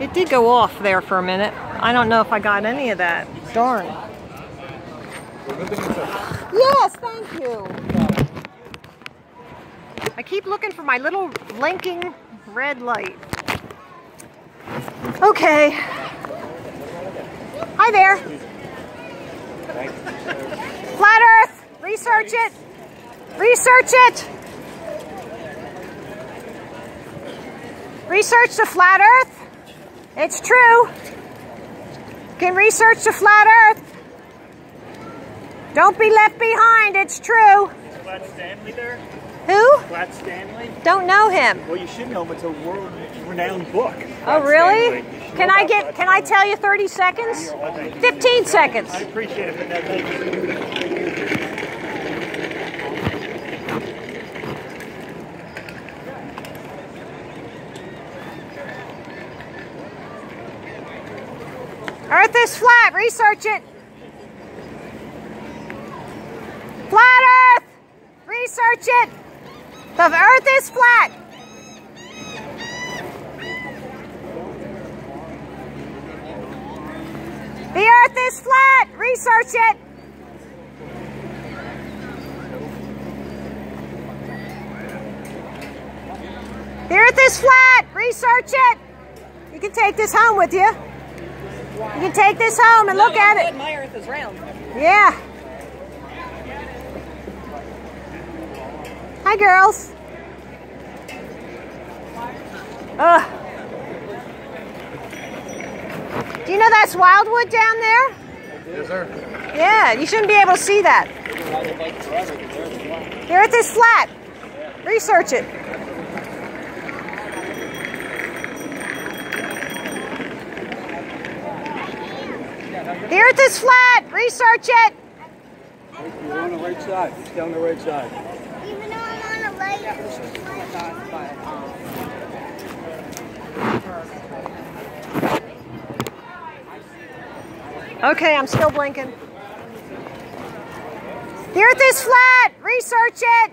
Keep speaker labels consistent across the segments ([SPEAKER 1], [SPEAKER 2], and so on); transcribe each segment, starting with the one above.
[SPEAKER 1] It did go off there for a minute. I don't know if I got any of that. Darn. Yes, thank you. I keep looking for my little blinking red light. Okay. Hi there. Flat Earth. Research it. Research it. Research the flat Earth. It's true. Can research the flat Earth. Don't be left behind. It's true.
[SPEAKER 2] Flat Stanley there?
[SPEAKER 1] Who?
[SPEAKER 2] Flat Stanley?
[SPEAKER 1] Don't know him.
[SPEAKER 2] Well, you should know him. It's a world-renowned book.
[SPEAKER 1] Oh, really? Can I tell you 30 seconds? 15 seconds.
[SPEAKER 2] I appreciate it, but no, thank you.
[SPEAKER 1] Earth is flat. Research it. Flat Earth. Research it. The Earth is flat. The Earth is flat. Research it. The Earth is flat. Research it. You can take this home with you. You can take this home and look at it.
[SPEAKER 3] My Earth is round.
[SPEAKER 1] Yeah. Hi, girls. Ugh. Do you know that's Wildwood down there?
[SPEAKER 4] Yes, sir.
[SPEAKER 1] Yeah, you shouldn't be able to see that. The Earth is flat. Research it. The Earth is flat. Research it.
[SPEAKER 4] You're on the right side. It's down the right side.
[SPEAKER 5] Even though I'm on the right.
[SPEAKER 1] Okay, I'm still blinking. The Earth is flat. Research it.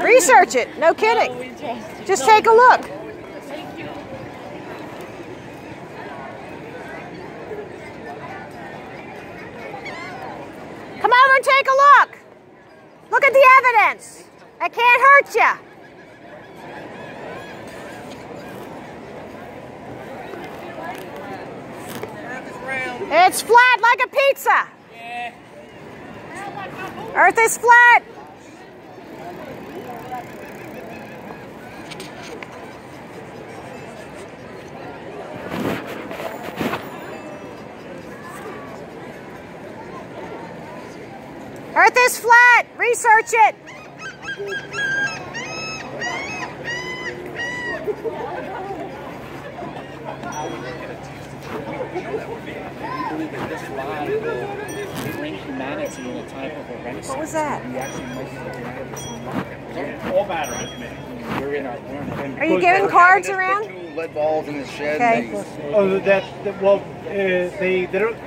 [SPEAKER 1] Research it. No kidding. Just take a look. Come over and take a look. Look at the evidence. It can't hurt you. It's flat like a pizza.
[SPEAKER 3] Yeah.
[SPEAKER 1] Earth is flat. Earth is flat. Research it.
[SPEAKER 6] This line will bring humanity in a type of a renaissance.
[SPEAKER 1] What was that?
[SPEAKER 6] We actually might be looking at this.
[SPEAKER 2] All battery committee.
[SPEAKER 6] We're in our
[SPEAKER 1] Are you giving cards around?
[SPEAKER 4] Lead balls in his shed.
[SPEAKER 1] Okay.
[SPEAKER 2] Oh, well, they don't.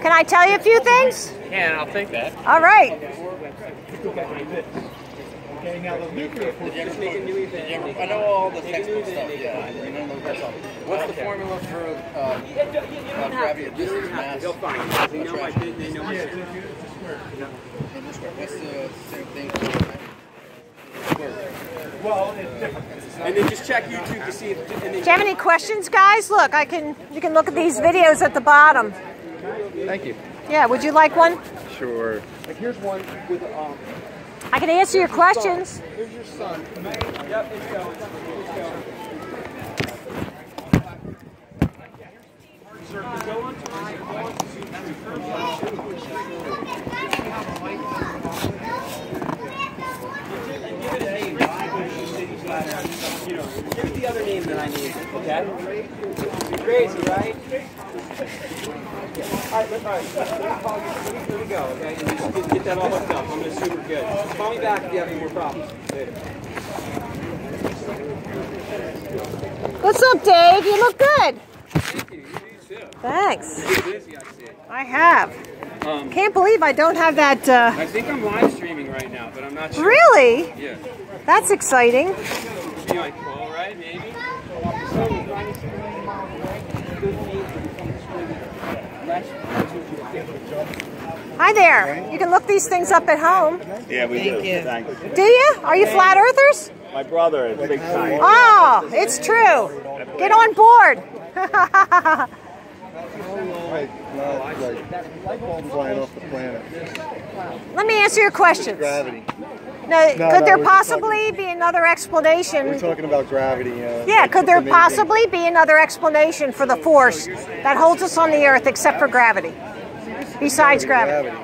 [SPEAKER 1] Can I tell you a few things?
[SPEAKER 6] Yeah, I'll take that.
[SPEAKER 1] All right.
[SPEAKER 2] Okay, now the nuclear force.
[SPEAKER 4] I know all the textbook stuff. Yeah, you know that's all. What's the formula for gravity of distance mass?
[SPEAKER 7] They'll find it. They know my thing. They know my
[SPEAKER 2] Yeah,
[SPEAKER 7] thing.
[SPEAKER 2] it's a square.
[SPEAKER 4] What's the same thing for
[SPEAKER 2] Well, it's different.
[SPEAKER 7] And then just check YouTube to see if. And then
[SPEAKER 1] Do you have any questions, guys? Look, you can look at these videos at the bottom.
[SPEAKER 4] Thank you.
[SPEAKER 1] Yeah, would you like one?
[SPEAKER 4] Sure.
[SPEAKER 7] like here's one with
[SPEAKER 1] I can answer your questions.
[SPEAKER 7] Here's your son. Yep, it's going. It's going. Give it the other name that I need, okay? You're crazy, right? Alright, let me go, okay? And just get that all hooked up. I'm going to assume we're good. Call me back if you have any more problems. Later.
[SPEAKER 1] What's up, Dave? You look good.
[SPEAKER 7] Thank you. You do too.
[SPEAKER 1] Thanks.
[SPEAKER 7] You're busy, I see.
[SPEAKER 1] I have. Can't believe I don't have that.
[SPEAKER 7] I think I'm live streaming right now, but I'm not sure.
[SPEAKER 1] Really?
[SPEAKER 7] Yeah.
[SPEAKER 1] That's exciting.
[SPEAKER 7] You might call, right? Maybe?
[SPEAKER 1] Hi there. You can look these things up at home.
[SPEAKER 3] Yeah, we do. Thank you.
[SPEAKER 1] Do you? Are you flat earthers?
[SPEAKER 3] My brother is big time.
[SPEAKER 1] Oh, it's true. Get on board.
[SPEAKER 8] Flying off the planet.
[SPEAKER 1] Let me answer your questions.
[SPEAKER 8] Gravity.
[SPEAKER 1] No, could there
[SPEAKER 8] we're
[SPEAKER 1] possibly be another explanation?
[SPEAKER 8] We're talking about gravity.
[SPEAKER 1] Yeah, could there possibly be another explanation for the force that holds us on the Earth except for gravity? Besides gravity.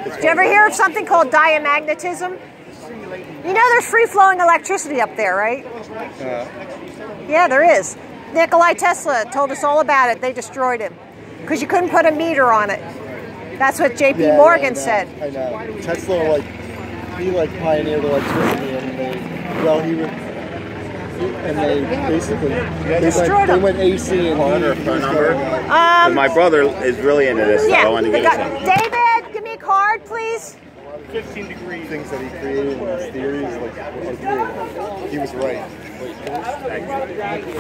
[SPEAKER 1] Did you ever hear of something called diamagnetism? You know there's free-flowing electricity up there, right? Yeah, there is. Nikola Tesla told us all about it. They destroyed him because you couldn't put a meter on it. That's what J.P. Morgan said.
[SPEAKER 8] I know. Tesla, he pioneered electricity, and they basically they went AC and
[SPEAKER 3] phone number. My brother is really into this, so I want to get it.
[SPEAKER 1] David, give me a card, please.
[SPEAKER 2] 15 degrees.
[SPEAKER 8] Things that he created in his theories, he was right.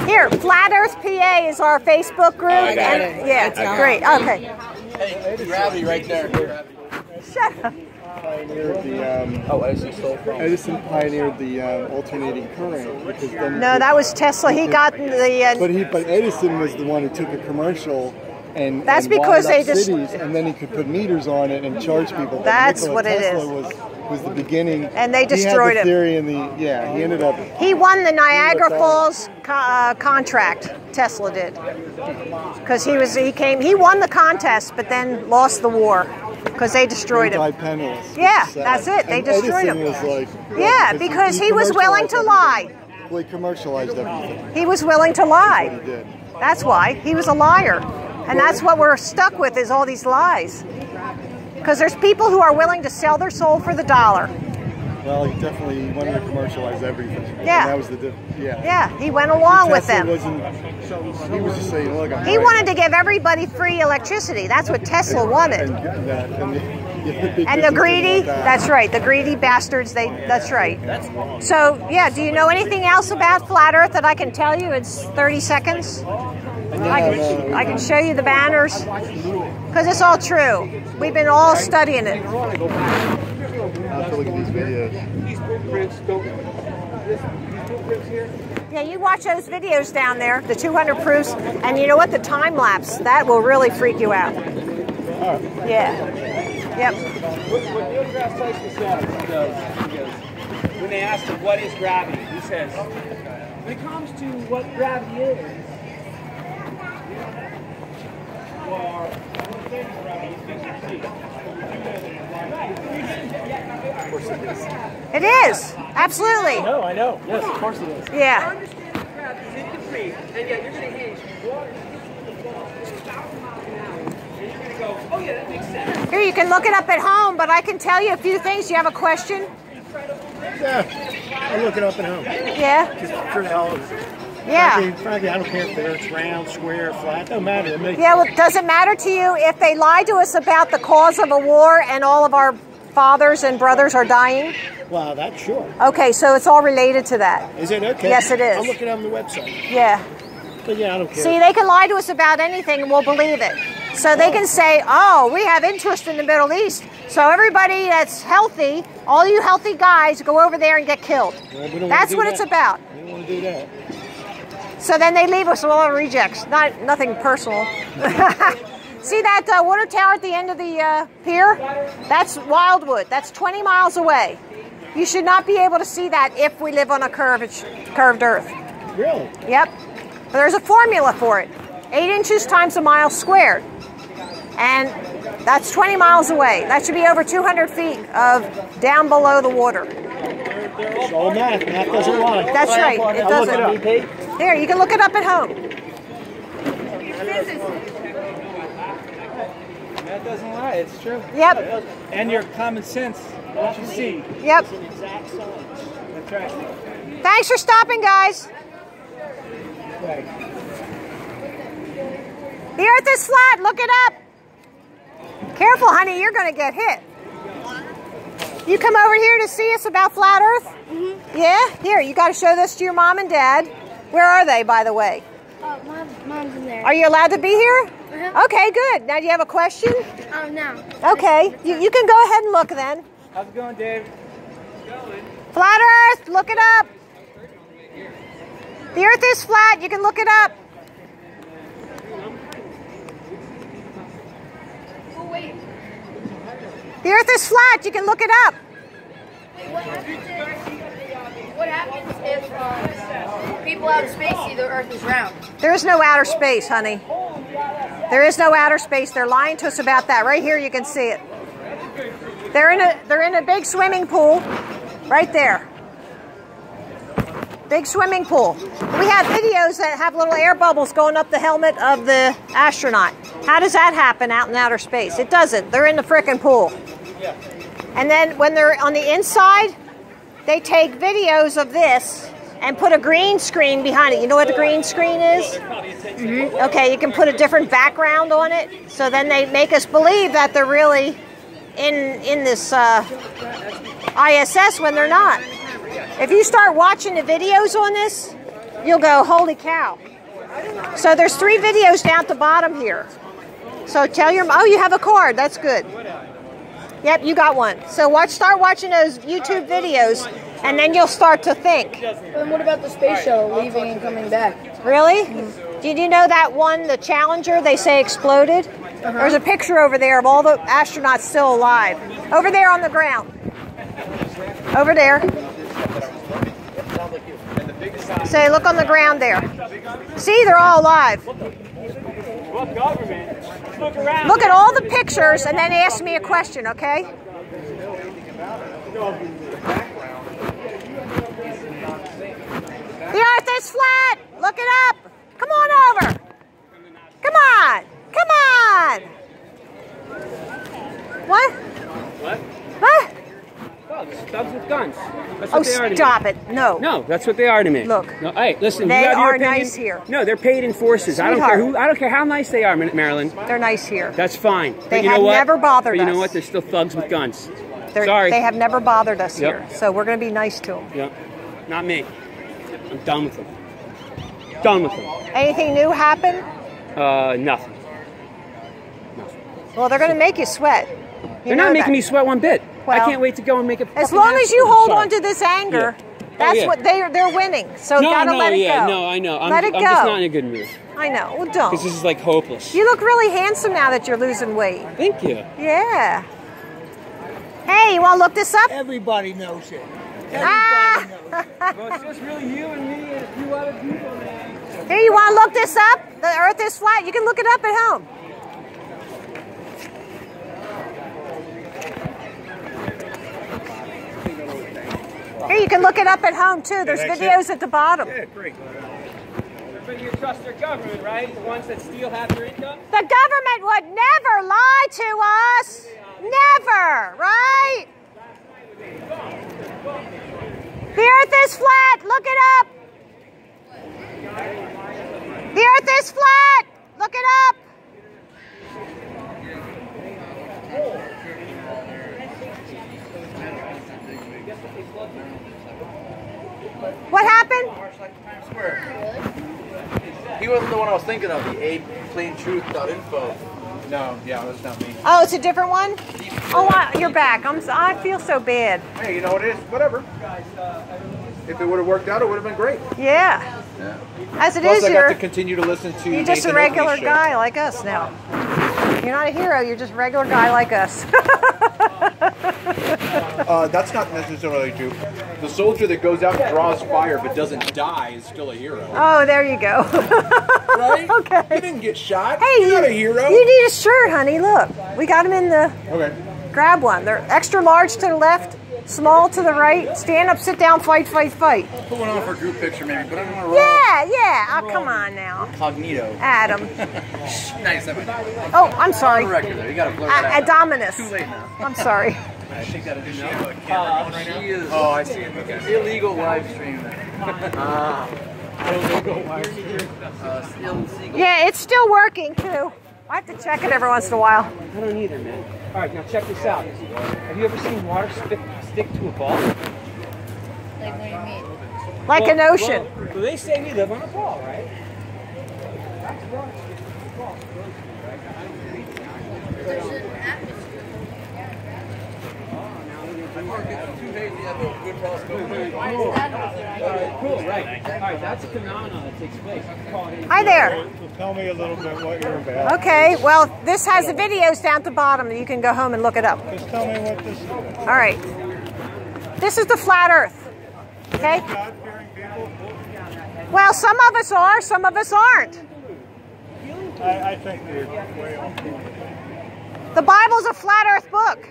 [SPEAKER 1] Here, Flat Earth PA is our Facebook group. Yeah, great. Okay.
[SPEAKER 4] Hey, gravity right there.
[SPEAKER 1] Shut up.
[SPEAKER 8] Edison pioneered the alternating current because then
[SPEAKER 1] that was Tesla. He got the.
[SPEAKER 8] But Edison was the one who took a commercial. And
[SPEAKER 1] that's because they just
[SPEAKER 8] cities, and then he could put meters on it and charge people.
[SPEAKER 1] That's what
[SPEAKER 8] Tesla
[SPEAKER 1] it is.
[SPEAKER 8] Was the beginning,
[SPEAKER 1] and they destroyed him.
[SPEAKER 8] Theory in he ended up.
[SPEAKER 1] He won the Niagara Falls contract. Tesla did, because he won the contest, but then lost the war because they destroyed him.
[SPEAKER 8] Died penniless.
[SPEAKER 1] Yeah, that's it. They destroyed him.
[SPEAKER 8] Was
[SPEAKER 1] because he was willing to lie.
[SPEAKER 8] Well, he commercialized everything.
[SPEAKER 1] He was willing to lie.
[SPEAKER 8] That's what he did.
[SPEAKER 1] That's why he was a liar. And that's what we're stuck with is all these lies. Because there's people who are willing to sell their soul for the dollar.
[SPEAKER 8] Well, he definitely wanted to commercialize everything.
[SPEAKER 1] Yeah.
[SPEAKER 8] And that was the
[SPEAKER 1] Yeah, he went along with them.
[SPEAKER 8] He was just saying, look,
[SPEAKER 1] he wanted to give everybody free electricity. That's what Tesla wanted. And the greedy, that's right, the greedy bastards, that's right. So, yeah, do you know anything else about Flat Earth that I can tell you? It's 30 seconds. I can show you the banners because it's all true. We've been all studying it.
[SPEAKER 8] I have to look at these videos.
[SPEAKER 1] Yeah, you watch those videos down there, the 200 proofs, and you know what? The time lapse, that will really freak you out. Yeah. Yep.
[SPEAKER 7] What Neil deGrasse Tyson says, he goes, when they asked him what is gravity, he says, when it comes to what gravity is,
[SPEAKER 1] it is. Absolutely.
[SPEAKER 7] No, I know. Yes, of course it is.
[SPEAKER 1] Yeah.
[SPEAKER 7] I understand that gravity is incomplete, and yet you're going to hit water. Oh yeah, that makes sense.
[SPEAKER 1] Here, you can look it up at home, but I can tell you a few things. You have a question?
[SPEAKER 2] Yeah, I look it up at home.
[SPEAKER 1] Yeah?
[SPEAKER 2] Just for the hell of it.
[SPEAKER 1] Yeah.
[SPEAKER 2] Frankly, I don't care if it's round, square, flat. Don't matter to me.
[SPEAKER 1] Yeah, well, does it matter to you if they lie to us about the cause of a war and all of our fathers and brothers are dying?
[SPEAKER 2] Well, that's sure.
[SPEAKER 1] Okay, so it's all related to that.
[SPEAKER 2] Is it? Okay.
[SPEAKER 1] Yes, it is.
[SPEAKER 2] I'll look it up on the website.
[SPEAKER 1] Yeah.
[SPEAKER 2] But yeah, I don't care.
[SPEAKER 1] See, they can lie to us about anything and we'll believe it. So they can say, oh, we have interest in the Middle East. So everybody that's healthy, all you healthy guys, go over there and get killed.
[SPEAKER 2] Well,
[SPEAKER 1] that's what it's about.
[SPEAKER 2] We don't want to do that.
[SPEAKER 1] So then they leave us with all the rejects. Nothing personal. See that water tower at the end of the pier? That's Wildwood. That's 20 miles away. You should not be able to see that if we live on a curved Earth.
[SPEAKER 2] Really?
[SPEAKER 1] Yep. But there's a formula for it. 8 inches times a mile squared. And that's 20 miles away. That should be over 200 feet of down below the water.
[SPEAKER 2] It's all math. Math doesn't lie.
[SPEAKER 1] That's right. It doesn't. Here, you can look it up at home.
[SPEAKER 7] That doesn't lie. It's true.
[SPEAKER 1] Yep.
[SPEAKER 7] And your common sense, what you see.
[SPEAKER 1] Yep.
[SPEAKER 7] It's an exact science. That's right.
[SPEAKER 1] Thanks for stopping, guys. The Earth is flat. Look it up. Careful, honey. You're going to get hit. You come over here to see us about Flat Earth? Mm-hmm. Yeah? Here, you got to show this to your mom and dad. Where are they, by the way?
[SPEAKER 5] Oh, mom's in there.
[SPEAKER 1] Are you allowed to be here?
[SPEAKER 5] Uh-huh.
[SPEAKER 1] Okay, good. Now, do you have a question?
[SPEAKER 5] Oh, no.
[SPEAKER 1] Okay, you can go ahead and look then.
[SPEAKER 7] How's it going, Dave?
[SPEAKER 1] Flat Earth, look it up. The Earth is flat. You can look it up.
[SPEAKER 5] Oh, wait.
[SPEAKER 1] The Earth is flat. You can look it up.
[SPEAKER 5] Wait, what happens if people out in space see the Earth is round?
[SPEAKER 1] There is no outer space, honey. There is no outer space. They're lying to us about that. Right here, you can see it. They're in a big swimming pool, right there. Big swimming pool. We have videos that have little air bubbles going up the helmet of the astronaut. How does that happen out in outer space? It doesn't. They're in the frickin' pool. And then when they're on the inside, they take videos of this and put a green screen behind it. You know what a green screen is? Mm-hmm. Okay, you can put a different background on it. So then they make us believe that they're really in this ISS when they're not. If you start watching the videos on this, you'll go, holy cow. So there's 3 videos down at the bottom here. So tell your, oh, you have a card. That's good. Yep, you got one. So start watching those YouTube videos, and then you'll start to think.
[SPEAKER 5] And what about the space shuttle leaving and coming back?
[SPEAKER 1] Really? Did you know that one, the Challenger, they say exploded? There's a picture over there of all the astronauts still alive. Over there on the ground. Over there. Say, look on the ground there. See, they're all alive.
[SPEAKER 7] What government? Look around.
[SPEAKER 1] Look at all the pictures and then ask me a question, okay? The Earth is flat. Look it up. Come on over. Come on. Come on. What?
[SPEAKER 7] What?
[SPEAKER 1] What?
[SPEAKER 7] Thugs with guns. That's
[SPEAKER 1] Oh,
[SPEAKER 7] what they are to me.
[SPEAKER 1] stop it. No.
[SPEAKER 7] No, that's what they are to me.
[SPEAKER 1] Look.
[SPEAKER 7] No, hey, listen.
[SPEAKER 1] They
[SPEAKER 7] you have your
[SPEAKER 1] are
[SPEAKER 7] opinion.
[SPEAKER 1] nice here.
[SPEAKER 7] No, they're paid enforcers. I don't care who. I don't care how nice they are, Marilyn.
[SPEAKER 1] They're nice here.
[SPEAKER 7] That's fine.
[SPEAKER 1] They
[SPEAKER 7] but you
[SPEAKER 1] have
[SPEAKER 7] know what?
[SPEAKER 1] never bothered
[SPEAKER 7] but you know
[SPEAKER 1] us.
[SPEAKER 7] what? They're still thugs with guns.
[SPEAKER 1] Sorry. They have never bothered us
[SPEAKER 7] Yep.
[SPEAKER 1] here. So we're going to be nice to them.
[SPEAKER 7] Yep. Not me. I'm done with them. Done with them.
[SPEAKER 1] Anything new happen?
[SPEAKER 7] Nothing.
[SPEAKER 1] Well, they're going to make you sweat.
[SPEAKER 7] They're not making me sweat one bit.
[SPEAKER 1] Well,
[SPEAKER 7] I can't wait to go and make a.
[SPEAKER 1] As long as you hold on to this anger, that's
[SPEAKER 7] yeah.
[SPEAKER 1] what they're winning. So you gotta let it go.
[SPEAKER 7] No, I know.
[SPEAKER 1] Let it
[SPEAKER 7] I'm
[SPEAKER 1] go.
[SPEAKER 7] just not in a good mood.
[SPEAKER 1] I know. Well, don't.
[SPEAKER 7] Because this is like hopeless.
[SPEAKER 1] You look really handsome now that you're losing weight.
[SPEAKER 7] Thank you.
[SPEAKER 1] Yeah. Hey, you want to look this up?
[SPEAKER 8] Everybody knows it.
[SPEAKER 1] Ah.
[SPEAKER 7] Well, it's just really you and me and a few other people, man.
[SPEAKER 1] Here, you want to look this up? The Earth is flat. You can look it up at home. Here, you can look it up at home, too. There's videos at the bottom.
[SPEAKER 7] Yeah, great. But you trust their government, right? The ones that steal half your income?
[SPEAKER 1] The government would never lie to us. Never, right? The Earth is flat. Look it up. The Earth is flat. Look it up. What happened?
[SPEAKER 4] He wasn't the one I was thinking of, the aplaintruth.info. No, yeah, that's not me.
[SPEAKER 1] Oh, it's a different one? Oh, you're back. I feel so bad.
[SPEAKER 4] Hey, you know what it is? Whatever. If it would have worked out, it would have been great.
[SPEAKER 1] Yeah. As it
[SPEAKER 4] Plus,
[SPEAKER 1] is,
[SPEAKER 4] I got to continue to listen to
[SPEAKER 1] you're just a
[SPEAKER 4] Nathan
[SPEAKER 1] regular
[SPEAKER 4] Oakley's show.
[SPEAKER 1] guy like us now. You're not a hero. You're just a regular guy like us.
[SPEAKER 4] That's not necessarily true. The soldier that goes out and draws fire but doesn't die is still a hero.
[SPEAKER 1] Oh, there you go.
[SPEAKER 4] Right?
[SPEAKER 1] Okay.
[SPEAKER 4] You didn't get shot.
[SPEAKER 1] Hey,
[SPEAKER 4] You're not a hero.
[SPEAKER 1] You need a shirt, honey. Look, we got them in the.
[SPEAKER 4] Okay.
[SPEAKER 1] Grab one. They're extra large to the left, small to the right. Stand up, sit down, fight, fight, fight.
[SPEAKER 4] Put one on for a group picture maybe, but I don't want to
[SPEAKER 1] Yeah. Oh, come on now.
[SPEAKER 4] Incognito.
[SPEAKER 1] Adam.
[SPEAKER 4] Nice.
[SPEAKER 1] Oh, I'm sorry.
[SPEAKER 4] On record there. You got to blur that out.
[SPEAKER 1] Adominus.
[SPEAKER 4] Too late now.
[SPEAKER 1] I'm sorry.
[SPEAKER 4] I think that is she have a camera going right now? She is. Oh, I see. Okay. Illegal live stream. Illegal live stream.
[SPEAKER 1] Yeah, it's still working too. I have to check it every once in a while.
[SPEAKER 7] I don't either, man. All right, now check this out. Have you ever seen water stick to a ball?
[SPEAKER 5] Like, what do you mean?
[SPEAKER 1] like an ocean.
[SPEAKER 7] Well, they say we live on a ball, right?
[SPEAKER 5] There's an atmosphere.
[SPEAKER 7] Cool, right. All right, that's a phenomenon that takes place.
[SPEAKER 1] Hi there.
[SPEAKER 2] So tell me a little bit what you're about.
[SPEAKER 1] Okay, well, this has the videos down at the bottom. You can go home and look it up.
[SPEAKER 2] Just tell me what this is.
[SPEAKER 1] All right. This is the flat Earth. Okay?
[SPEAKER 2] God-fearing people?
[SPEAKER 1] Well, some of us are, some of us aren't.
[SPEAKER 2] I think you're way off.
[SPEAKER 1] The Bible's a flat Earth book.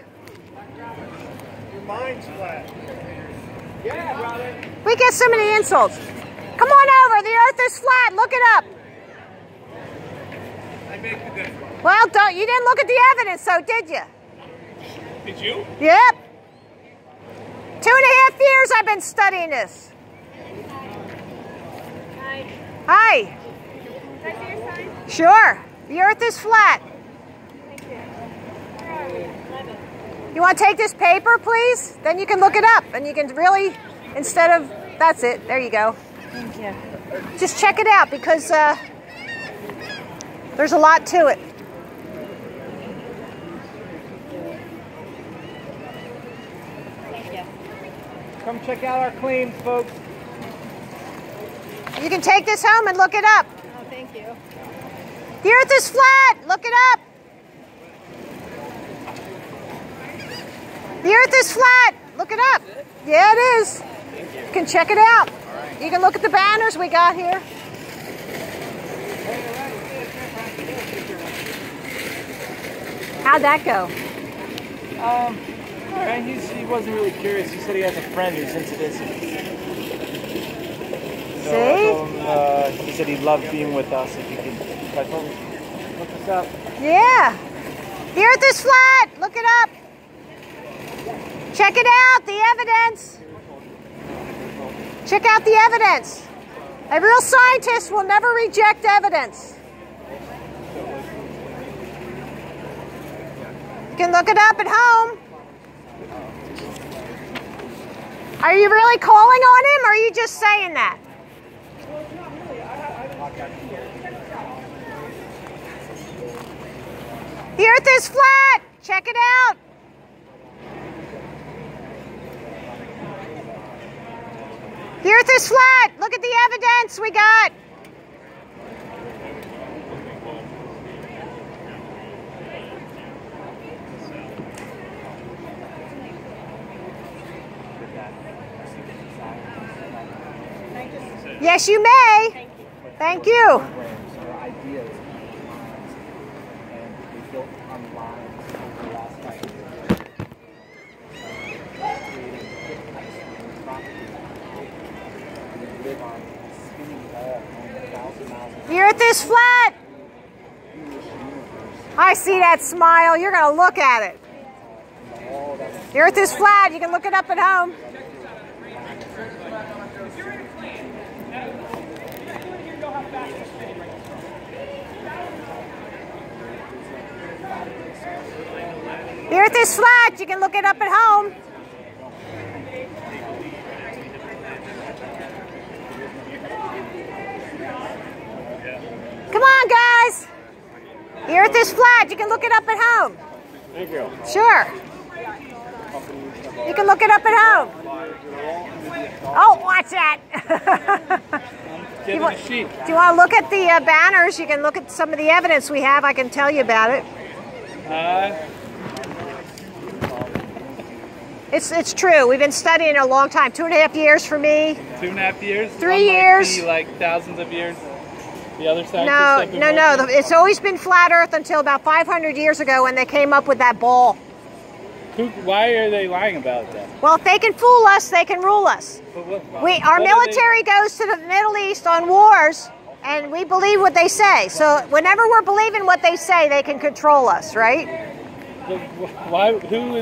[SPEAKER 2] Your mind's flat.
[SPEAKER 7] Yeah, brother.
[SPEAKER 1] We get so many insults. Come on over. The Earth is flat. Look it up.
[SPEAKER 2] I make the difference.
[SPEAKER 1] Well, you didn't look at the evidence, so did you?
[SPEAKER 2] Did you?
[SPEAKER 1] Yep. 2.5 years I've been studying this. Hi.
[SPEAKER 9] Can I see your sign?
[SPEAKER 1] Sure. The Earth is flat.
[SPEAKER 9] Thank you. Where are we? 11.
[SPEAKER 1] You want to take this paper, please? Then you can look it up, and you can really, instead of, that's it. There you go.
[SPEAKER 9] Thank you.
[SPEAKER 1] Just check it out, because there's a lot to it.
[SPEAKER 9] Thank you.
[SPEAKER 7] Come check out our claims, folks.
[SPEAKER 1] You can take this home and look it up.
[SPEAKER 9] Oh, thank you.
[SPEAKER 1] The Earth is flat. Look it up. The Earth is flat. Look it up. Yeah, it is. You can check it out. You can look at the banners we got here. How'd that go?
[SPEAKER 6] All right. He wasn't really curious. He said he has a friend who's into this. So I told him, he said he'd love being with us if he could. So I told him, look us up.
[SPEAKER 1] Yeah. The Earth is flat. Look it up. Check it out. The evidence. Check out the evidence. A real scientist will never reject evidence. You can look it up at home. Are you really calling on him, or are you just saying that? The Earth is flat. Check it out. The Earth is flat. Look at the evidence we got. Yes, you may. Thank you. The Earth is flat. I see that smile. You're going to look at it. The Earth is flat. You can look it up at home. The Earth is flat. You can look it up at home. Come on, guys. The Earth is flat. You can look it up at home.
[SPEAKER 2] Thank you.
[SPEAKER 1] Sure. You can look it up at home. Oh, watch that. Do you want to look at the banners? You can look at some of the evidence we have. I can tell you about it. It's true. We've been studying it a long time. 2.5 years for me.
[SPEAKER 6] 2.5 years?
[SPEAKER 1] 3 years.
[SPEAKER 6] Like thousands of years? The other scientists
[SPEAKER 1] No. It's always been flat Earth until about 500 years ago when they came up with that ball.
[SPEAKER 6] Why are they lying about that?
[SPEAKER 1] Well, if they can fool us, they can rule us. Our military goes to the Middle East on wars, and we believe what they say. So whenever we're believing what they say, they can control us, right?
[SPEAKER 6] Why? Who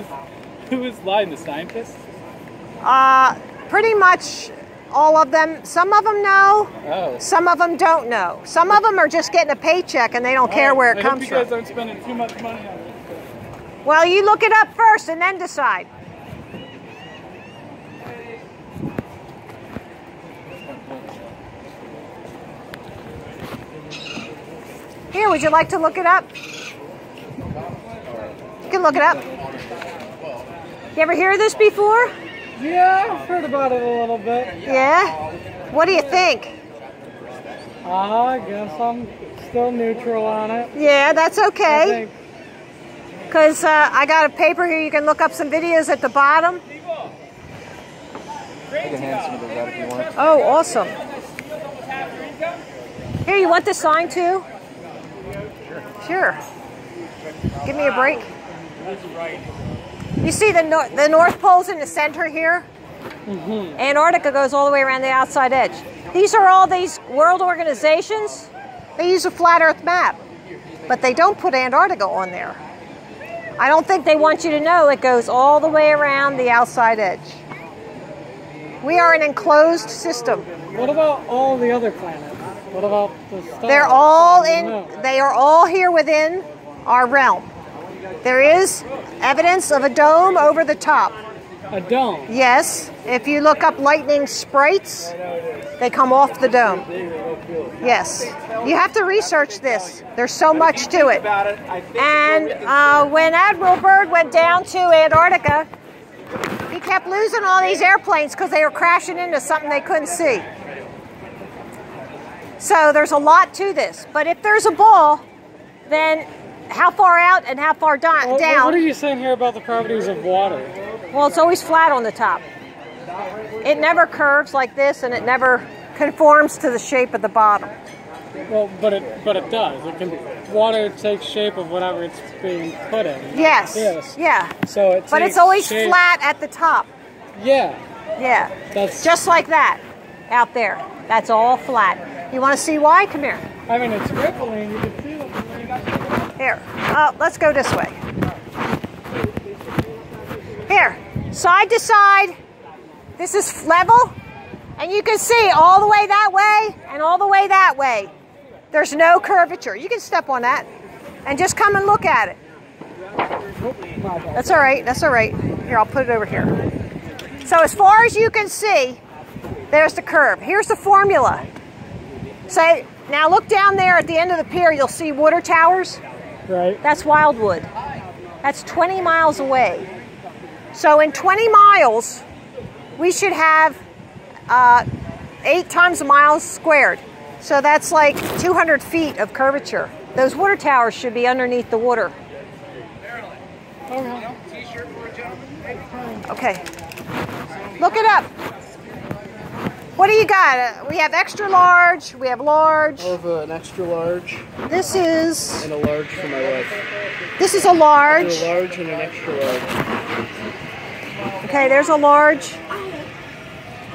[SPEAKER 6] is lying? The scientists?
[SPEAKER 1] Pretty much all of them. Some of them know.
[SPEAKER 6] Oh.
[SPEAKER 1] Some of them don't know. Some of them are just getting a paycheck and they don't care where it comes from.
[SPEAKER 6] You guys aren't spending too much money on it.
[SPEAKER 1] Well, you look it up first and then decide. Here, would you like to look it up? You can look it up. You ever hear this before?
[SPEAKER 6] Yeah, I've heard about it a little bit.
[SPEAKER 1] Yeah? What do you think?
[SPEAKER 6] I guess I'm still neutral on it.
[SPEAKER 1] Yeah, that's okay. Because I got a paper here. You can look up some videos at the bottom.
[SPEAKER 6] I can hand some of those out if you want.
[SPEAKER 1] Oh, awesome. Here, you want the sign too? Sure. Give me a break. You see the North Pole's in the center here? Mm-hmm. Antarctica goes all the way around the outside edge. These are all these world organizations. They use a flat Earth map, but they don't put Antarctica on there. I don't think they want you to know it goes all the way around the outside edge. We are an enclosed system.
[SPEAKER 6] What about all the other planets? What about the stars?
[SPEAKER 1] They're all in, they are all here within our realm. There is evidence of a dome over the top.
[SPEAKER 6] A dome?
[SPEAKER 1] Yes. If you look up lightning sprites, they come off the dome. Yes. You have to research this. There's so much to it. And when Admiral Byrd went down to Antarctica, he kept losing all these airplanes because they were crashing into something they couldn't see. So there's a lot to this. But if there's a ball, then how far out and how far down?
[SPEAKER 6] What are you saying here about the properties of water?
[SPEAKER 1] Well, it's always flat on the top. It never curves like this, and it never conforms to the shape of the bottom.
[SPEAKER 6] Well, but it does. Water takes shape of whatever it's being put in.
[SPEAKER 1] Yes.
[SPEAKER 6] Yes.
[SPEAKER 1] Yeah.
[SPEAKER 6] So it.
[SPEAKER 1] But it's always flat at the top.
[SPEAKER 6] Yeah.
[SPEAKER 1] Yeah.
[SPEAKER 6] That's
[SPEAKER 1] just like that out there. That's all flat. You want to see why? Come here.
[SPEAKER 6] I mean, it's rippling. You can see it.
[SPEAKER 1] Here. Let's go this way. Here. Side to side. This is level. And you can see all the way that way and all the way that way. There's no curvature. You can step on that and just come and look at it. That's all right. That's all right. Here, I'll put it over here. So as far as you can see, there's the curve. Here's the formula. So now look down there at the end of the pier. You'll see water towers.
[SPEAKER 6] Right.
[SPEAKER 1] That's Wildwood. That's 20 miles away. So in 20 miles, we should have 8 times a mile squared. So that's like 200 feet of curvature. Those water towers should be underneath the water. Okay. Look it up. What do you got? We have extra large, we have large.
[SPEAKER 8] I have an extra large.
[SPEAKER 1] This is...
[SPEAKER 8] And a large for my wife.
[SPEAKER 1] This is a large.
[SPEAKER 8] And a large and an extra large.
[SPEAKER 1] Okay, there's a large.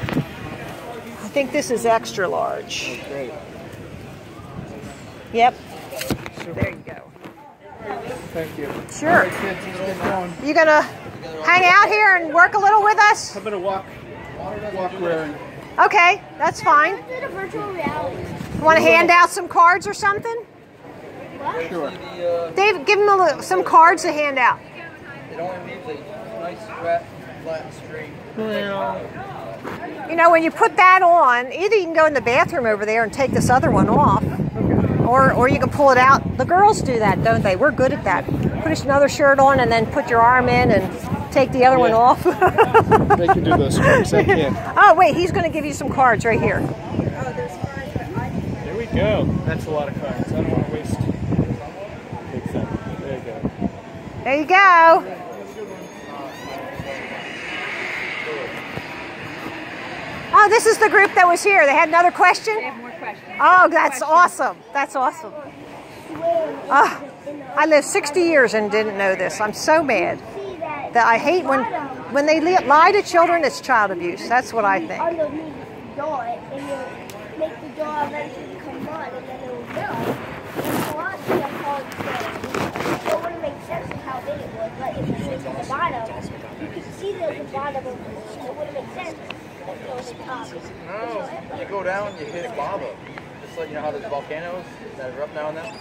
[SPEAKER 1] I think this is extra large.
[SPEAKER 8] Oh, great.
[SPEAKER 1] Yep. There you go.
[SPEAKER 8] Thank you.
[SPEAKER 1] Sure. You gonna hang out here and work a little with us?
[SPEAKER 8] I'm gonna walk around.
[SPEAKER 1] Okay, that's fine. You want to hand out some cards or something?
[SPEAKER 8] Sure.
[SPEAKER 1] Dave, give him some cards to hand out.
[SPEAKER 4] It only leaves a nice flat straight.
[SPEAKER 1] You know, when you put that on, either you can go in the bathroom over there and take this other one off, or you can pull it out. The girls do that, don't they? We're good at that. Put another shirt on and then put your arm in and take the other one off.
[SPEAKER 8] They can do those tricks. I can't.
[SPEAKER 1] Oh, wait, he's going to give you some cards right here.
[SPEAKER 6] There we go. That's a lot of cards. I don't want to waste. There you go.
[SPEAKER 1] There you go. Oh, this is the group that was here. They had another question?
[SPEAKER 9] They have more questions.
[SPEAKER 1] Oh, that's awesome. That's awesome. Oh, I lived 60 years and didn't know this. I'm so mad. That I hate when they lie to children, it's child abuse. That's what I think.
[SPEAKER 10] Underneath the door, and you'll make the door eventually come on, and then it will go. It's a lot of them called it. So it wouldn't make sense of how big it was, but if you look at the bottom, you could see there's a bottom of the machine. It wouldn't make sense.
[SPEAKER 4] No, you go down, you hit lava. Just like, you know how there's volcanoes that erupt now and then?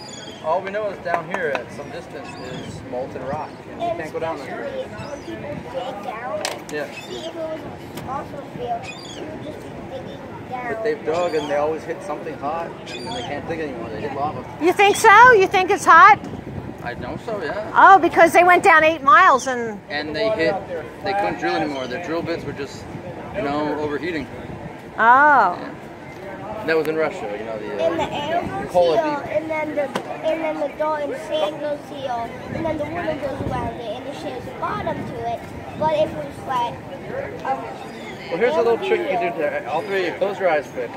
[SPEAKER 4] All we know is down here at some distance is molten rock, and you can't go down there.
[SPEAKER 10] When people dig down,
[SPEAKER 4] Yeah.
[SPEAKER 10] see if it was also field, you would just be digging down.
[SPEAKER 4] But they've dug and they always hit something hot and they can't dig anymore. They hit lava.
[SPEAKER 1] You think so? You think it's hot?
[SPEAKER 4] I know so, yeah.
[SPEAKER 1] Oh, because they went down 8 miles and
[SPEAKER 4] they couldn't drill anymore. Their drill bits were just, you know, overheating.
[SPEAKER 1] Oh.
[SPEAKER 4] Yeah. That was in Russia, you know,
[SPEAKER 10] And the air goes
[SPEAKER 4] coal
[SPEAKER 10] here,
[SPEAKER 4] deep.
[SPEAKER 10] and then the door and sand goes here, and then the water goes around it, and it shares a bottom to it. But if it was flat,
[SPEAKER 4] well, here's a little trick you can do there. All three of you, close your eyes quick.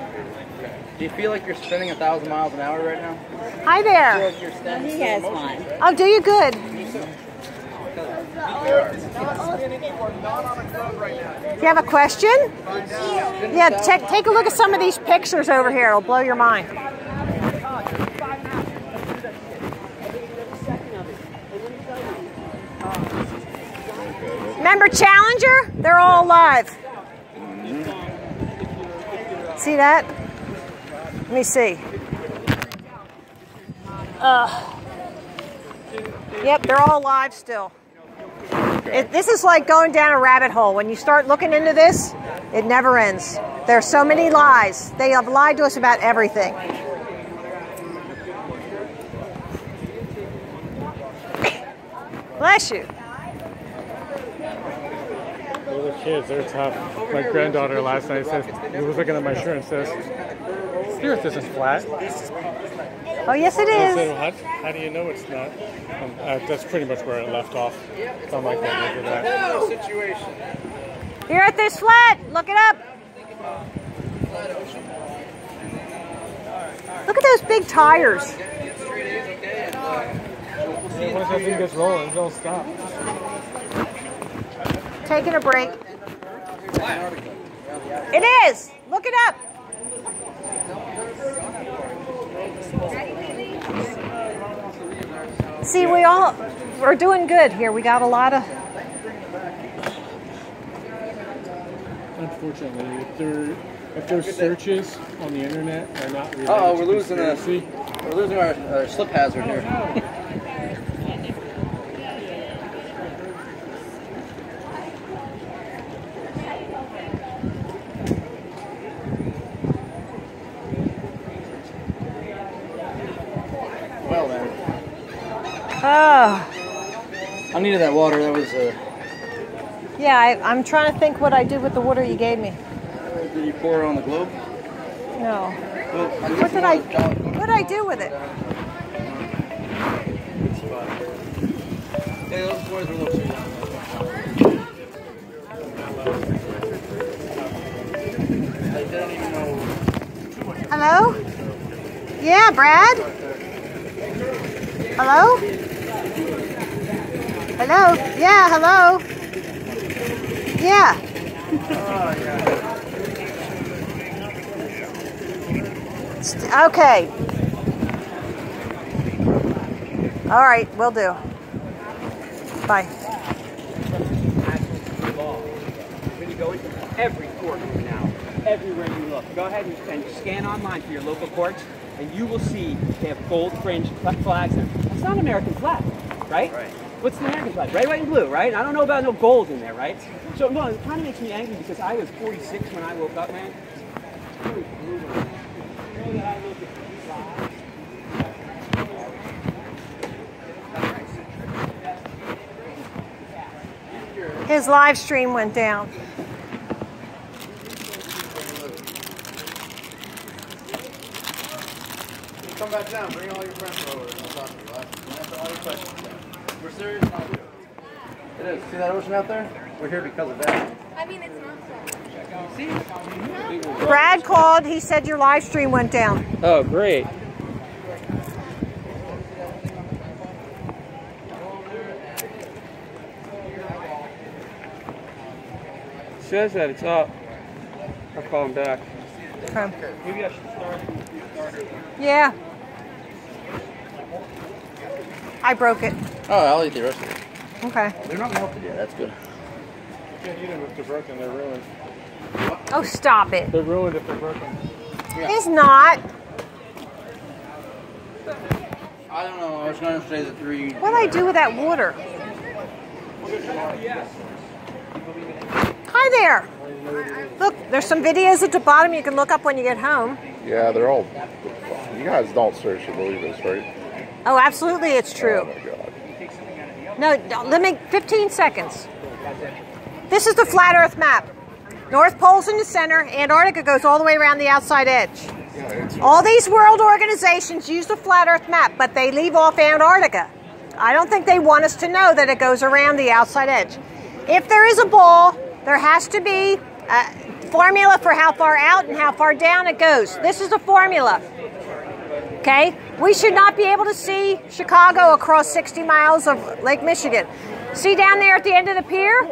[SPEAKER 4] Do you feel like you're spinning 1,000 miles an hour right now?
[SPEAKER 1] Hi there.
[SPEAKER 4] Feel like you're standing
[SPEAKER 11] He has one.
[SPEAKER 1] Oh, do you good? Do you have a question? Yeah, take a look at some of these pictures over here. It'll blow your mind. Remember Challenger? They're all alive. See that? Let me see. Yep, they're all alive still. This is like going down a rabbit hole. When you start looking into this, it never ends. There are so many lies. They have lied to us about everything. Bless you.
[SPEAKER 6] The kids, they're tough. My granddaughter last night says, he was looking at my shirt and says, the earth isn't flat.
[SPEAKER 1] Oh, yes it
[SPEAKER 6] I
[SPEAKER 1] is.
[SPEAKER 6] said, how do you know it's not? That's pretty much where it left off. So I'm like, well, look at that.
[SPEAKER 1] The earth is flat. Look it up. Look at those big tires.
[SPEAKER 6] Once that thing gets rolling, it don't stop.
[SPEAKER 1] Taking a break. It is. Look it up. See, we're doing good here. We got a lot of.
[SPEAKER 6] Unfortunately, if their searches on the internet are not related
[SPEAKER 4] Uh-oh,
[SPEAKER 6] to
[SPEAKER 4] we're losing our slip hazard here. Well, man.
[SPEAKER 1] Oh.
[SPEAKER 4] I needed that water. That was.
[SPEAKER 1] Yeah, I'm trying to think what I did with the water you gave me.
[SPEAKER 4] Did you pour it on the globe?
[SPEAKER 1] No.
[SPEAKER 4] Well,
[SPEAKER 1] What did I do with it?
[SPEAKER 4] Hey, those boys were a little too young. They didn't even know.
[SPEAKER 1] Hello? Yeah, Brad? Hello? Hello? Yeah, hello? Yeah. Okay. All right, will do. Bye.
[SPEAKER 7] When you go into every courtroom now, everywhere you look, go ahead and scan online for your local courts, and you will see they have gold fringed flags there. That's not an American flag, right? Right. What's the American flag? Red, white, and blue, right? I don't know about no gold in there, right? So, no, it kind of makes me angry because I was 46 when I woke up, man.
[SPEAKER 1] His live stream went down.
[SPEAKER 4] Come back down. Bring all your friends over and we'll talk to you. Answer all your questions. We're serious now. It is. See that ocean out there? We're here because of that.
[SPEAKER 9] I mean, it's not so.
[SPEAKER 4] See?
[SPEAKER 1] Brad called. He said your live stream went down.
[SPEAKER 7] Oh, great. Says that it's up. I'll call him back.
[SPEAKER 1] Okay.
[SPEAKER 7] Maybe I should start.
[SPEAKER 1] Yeah. I broke it.
[SPEAKER 4] Oh, I'll eat the rest of it.
[SPEAKER 1] Okay.
[SPEAKER 4] They're not melted yet. That's good.
[SPEAKER 6] You can't eat them if they're broken. They're ruined.
[SPEAKER 1] Oh, stop it.
[SPEAKER 6] They're ruined if they're broken.
[SPEAKER 4] Yeah.
[SPEAKER 1] It's not.
[SPEAKER 4] I don't know. I was going to say the 3.
[SPEAKER 1] What did I do with that water? Hi there. Look, there's some videos at the bottom you can look up when you get home.
[SPEAKER 11] Yeah, they're all. You guys don't seriously believe this, right?
[SPEAKER 1] Oh, absolutely, it's true.
[SPEAKER 11] Oh my God.
[SPEAKER 1] No, let me, 15 seconds. This is the flat Earth map. North Pole's in the center. Antarctica goes all the way around the outside edge. All these world organizations use the flat Earth map, but they leave off Antarctica. I don't think they want us to know that it goes around the outside edge. If there is a ball, there has to be a formula for how far out and how far down it goes. This is the formula. Okay? We should not be able to see Chicago across 60 miles of Lake Michigan. See down there at the end of the pier?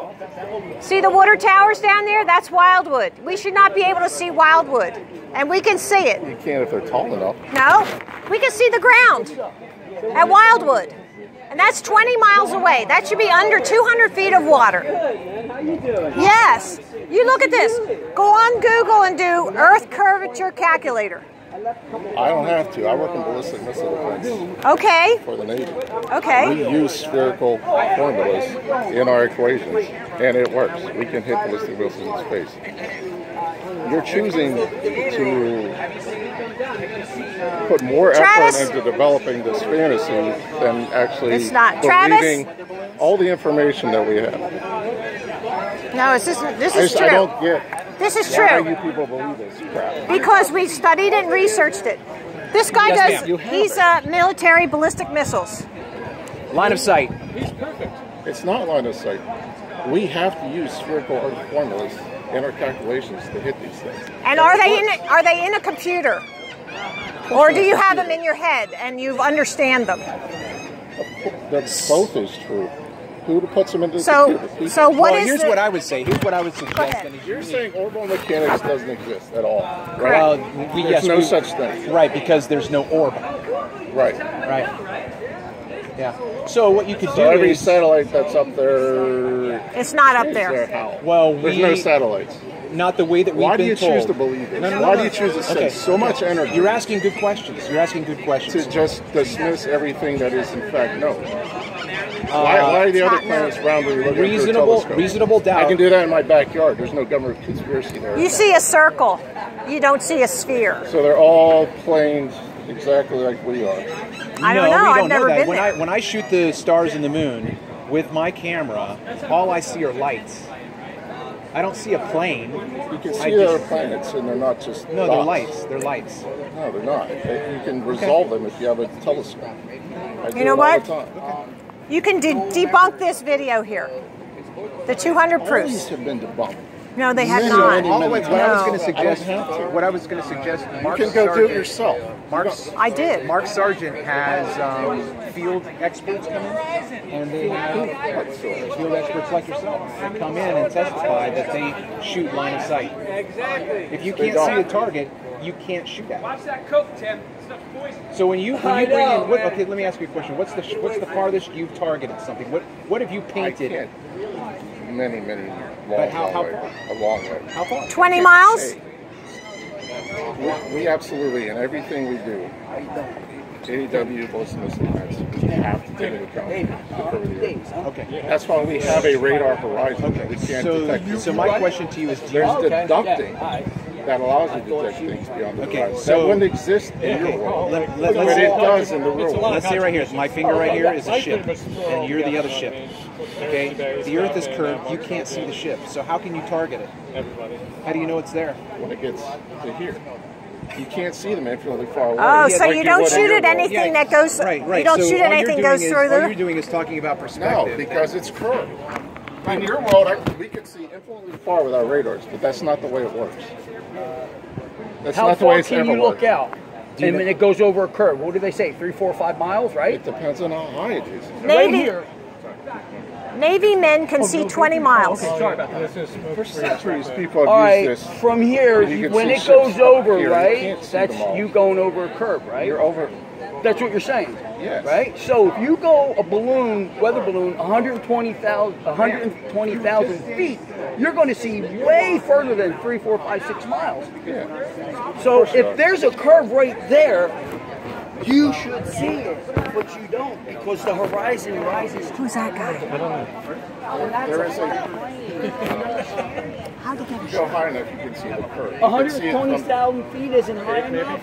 [SPEAKER 1] See the water towers down there? That's Wildwood. We should not be able to see Wildwood. And we can see it.
[SPEAKER 11] You can't if they're tall enough.
[SPEAKER 1] No, we can see the ground at Wildwood. And that's 20 miles away. That should be under 200 feet of water. Yes. You look at this. Go on Google and do Earth Curvature Calculator.
[SPEAKER 11] I don't have to. I work in ballistic missile defense.
[SPEAKER 1] Okay.
[SPEAKER 11] For the Navy.
[SPEAKER 1] Okay.
[SPEAKER 11] We use spherical formulas in our equations, and it works. We can hit ballistic missiles in space. You're choosing to put more effort into developing this fantasy than actually believing all the information that we have.
[SPEAKER 1] No, this is true.
[SPEAKER 11] I don't get
[SPEAKER 1] this is
[SPEAKER 11] why
[SPEAKER 1] true.
[SPEAKER 11] you people believe this crap.
[SPEAKER 1] Because we studied it and researched it. This guy he's military ballistic missiles.
[SPEAKER 12] Line of sight.
[SPEAKER 11] It's not line of sight. We have to use spherical formulas in our calculations to hit these things.
[SPEAKER 1] And are they in a computer? Or do you have them in your head and you understand them?
[SPEAKER 11] Both is true. Who puts them into the computer?
[SPEAKER 1] So what is
[SPEAKER 12] here's what I would say. Here's what I would suggest.
[SPEAKER 11] You're saying orbital mechanics doesn't exist at all, right?
[SPEAKER 12] Well,
[SPEAKER 11] there's no such thing.
[SPEAKER 12] Right, because there's no orbit.
[SPEAKER 11] Right.
[SPEAKER 12] Right. Yeah. So what you could do
[SPEAKER 11] every
[SPEAKER 12] is
[SPEAKER 11] satellite that's up there.
[SPEAKER 1] It's not up there.
[SPEAKER 12] Well,
[SPEAKER 11] there's no satellites.
[SPEAKER 12] Not the way that we've been told.
[SPEAKER 11] Why do you choose to believe it? Why do you choose to spend so much energy?
[SPEAKER 12] You're asking good questions. You're asking good questions.
[SPEAKER 11] To just dismiss everything that is in fact known. Why are the other planets round when you look at a telescope?
[SPEAKER 12] Reasonable doubt.
[SPEAKER 11] I can do that in my backyard. There's no government conspiracy there.
[SPEAKER 1] You see a circle. You don't see a sphere.
[SPEAKER 11] So they're all planed exactly like we are.
[SPEAKER 1] I don't know. I've never been there.
[SPEAKER 12] When I shoot the stars and the moon with my camera, all I see are lights. I don't see a plane.
[SPEAKER 11] You can see other planets, and they're not just
[SPEAKER 12] no, they're lights. They're lights.
[SPEAKER 11] No, they're not. You can resolve them if you have a telescope.
[SPEAKER 1] You know what? You can debunk this video here. The 200 proofs.
[SPEAKER 11] All these have been debunked.
[SPEAKER 1] No, they have not.
[SPEAKER 12] What I was going to suggest. What I was going to suggest.
[SPEAKER 11] You can go do it yourself.
[SPEAKER 1] I did.
[SPEAKER 12] Mark Sargent has field experts come in, and they have field experts like yourself that come in and testify that they shoot line of sight. If you can't see the target, you can't shoot at it.
[SPEAKER 13] Watch that coke, Tim.
[SPEAKER 12] So when you bring in, okay, let me ask you a question. What's the farthest you've targeted something? What have you painted?
[SPEAKER 11] Many a long way.
[SPEAKER 12] How far?
[SPEAKER 1] 20 miles?
[SPEAKER 11] We absolutely, in everything we do, AEW, ballistic missile defense, we have to take into account the curve of the Earth.
[SPEAKER 12] Okay.
[SPEAKER 11] That's why we have a radar horizon that we can't detect.
[SPEAKER 12] So my question to you is,
[SPEAKER 11] there's deducting that allows you to detect things beyond the horizon.
[SPEAKER 12] So
[SPEAKER 11] that wouldn't exist in your world, but it does in the real world.
[SPEAKER 12] Let's say right here, my finger right here is a ship, and you're the other ship. Okay, the Earth is curved. You can't see the ship, so how can you target it? How do you know it's there?
[SPEAKER 11] When it gets to here, you can't see them infinitely far away.
[SPEAKER 1] Oh, so you don't shoot at anything that goes.
[SPEAKER 12] Right.
[SPEAKER 1] You don't shoot at anything that goes through the.
[SPEAKER 12] All you're doing is talking about perspective.
[SPEAKER 11] No, because it's curved. In your world, we can see infinitely far with our radars, but that's not the way it works. That's not the way it's ever worked.
[SPEAKER 14] How far can you look out? And then it goes over a curve. What do they say? 3, 4, 5 miles, right?
[SPEAKER 11] It depends on how high it is.
[SPEAKER 14] Right here.
[SPEAKER 1] Navy men can see 20 miles.
[SPEAKER 14] Okay, sorry about that.
[SPEAKER 11] For centuries, people have used this.
[SPEAKER 14] From here, when it goes over, right, that's you going over a curve, right?
[SPEAKER 11] You're over.
[SPEAKER 14] That's what you're saying.
[SPEAKER 11] Yes.
[SPEAKER 14] Right? So if you go a balloon, weather balloon, 120,000 feet, you're going to see way further than 3, 4, 5, 6 miles.
[SPEAKER 11] Yeah.
[SPEAKER 14] So if there's a curve right there, You should see it, but you don't, because the horizon rises.
[SPEAKER 1] Who's that guy?
[SPEAKER 11] There is
[SPEAKER 1] How'd he get a
[SPEAKER 11] go
[SPEAKER 1] shot?
[SPEAKER 11] high enough, you can see the curve.
[SPEAKER 14] 120,000 feet isn't high enough.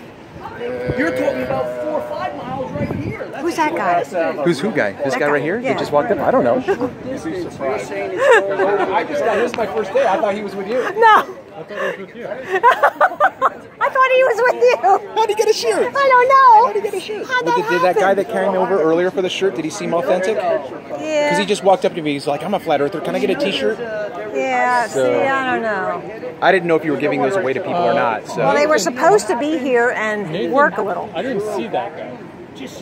[SPEAKER 14] You're talking about 4 or 5 miles right here.
[SPEAKER 1] Who's that guy?
[SPEAKER 12] Who's who guy? This guy right here?
[SPEAKER 1] Yeah.
[SPEAKER 12] That just walked up? I don't know.
[SPEAKER 11] You'd be surprised.
[SPEAKER 12] I just got this my first day. I thought he was with you.
[SPEAKER 1] No.
[SPEAKER 6] I thought it was with you.
[SPEAKER 1] I thought he was with you.
[SPEAKER 12] How'd he get a shirt?
[SPEAKER 1] I don't know.
[SPEAKER 12] How'd he get a shirt?
[SPEAKER 1] How'd
[SPEAKER 12] Did that
[SPEAKER 1] happen?
[SPEAKER 12] guy that carried me over earlier for the shirt, did he seem authentic? Because
[SPEAKER 1] Yeah.
[SPEAKER 12] he just walked up to me. He's like, I'm a flat earther. Can I get a t-shirt?
[SPEAKER 1] Yeah,
[SPEAKER 12] So-
[SPEAKER 1] see, I don't know.
[SPEAKER 12] I didn't know if you were giving those away to people or not. So.
[SPEAKER 1] Well, they were supposed to be here and
[SPEAKER 6] Nathan,
[SPEAKER 1] work a little.
[SPEAKER 6] I didn't see that guy.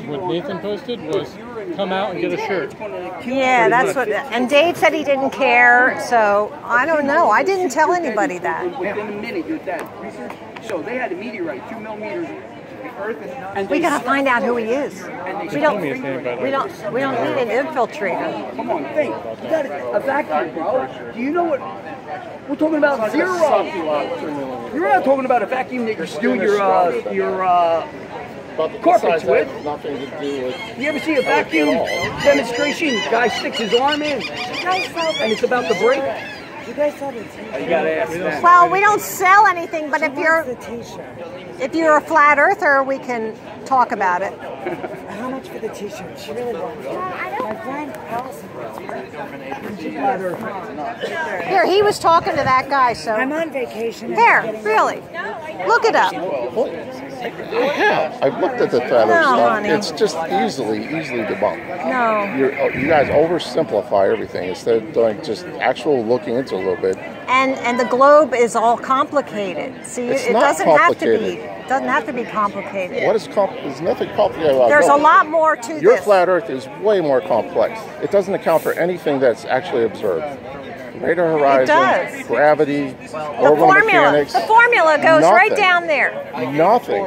[SPEAKER 6] What Nathan posted was come out and get a shirt.
[SPEAKER 1] Yeah, that's what. And Dave said he didn't care, so I don't know. I didn't tell anybody that.
[SPEAKER 14] Within a minute, you're dead. So they had a meteorite, 2 millimeters. And
[SPEAKER 1] We gotta find out who he is. We don't.
[SPEAKER 6] me his name, by the
[SPEAKER 1] We don't. We don't need an infiltrator.
[SPEAKER 14] Come on, think. You got a vacuum, bro. Do you know what? We're talking about 0. You're not talking about a vacuum that you're doing your carpets with.
[SPEAKER 11] Nothing to do with.
[SPEAKER 14] You ever see a vacuum demonstration? Guy sticks his arm in, and it's about to break.
[SPEAKER 13] You guys saw the t-shirt.
[SPEAKER 14] You gotta ask them.
[SPEAKER 1] Well, we don't sell anything, but if you're a flat earther, we can talk about it.
[SPEAKER 13] How much for the t-shirt? She really wants it. My friend Allison.
[SPEAKER 1] Here, he was talking to that guy, so.
[SPEAKER 13] I'm on vacation.
[SPEAKER 1] There, really. Look it up.
[SPEAKER 11] I have. I've looked at the flat earth
[SPEAKER 1] No,
[SPEAKER 11] stuff.
[SPEAKER 1] honey.
[SPEAKER 11] It's just easily debunked.
[SPEAKER 1] No.
[SPEAKER 11] You guys oversimplify everything instead of doing just actual looking into a little bit.
[SPEAKER 1] And the globe is all complicated. See,
[SPEAKER 11] It's
[SPEAKER 1] it
[SPEAKER 11] not
[SPEAKER 1] doesn't have to be.
[SPEAKER 11] complicated.
[SPEAKER 1] It doesn't have to be complicated.
[SPEAKER 11] What is there's nothing complicated about it.
[SPEAKER 1] There's a lot more to
[SPEAKER 11] Your
[SPEAKER 1] this.
[SPEAKER 11] flat earth is way more complex. It doesn't account for anything that's actually observed. Radar horizon,
[SPEAKER 1] does.
[SPEAKER 11] gravity,
[SPEAKER 1] The
[SPEAKER 11] orbital
[SPEAKER 1] formula.
[SPEAKER 11] mechanics.
[SPEAKER 1] The formula goes right
[SPEAKER 11] nothing.
[SPEAKER 1] down there.
[SPEAKER 11] Nothing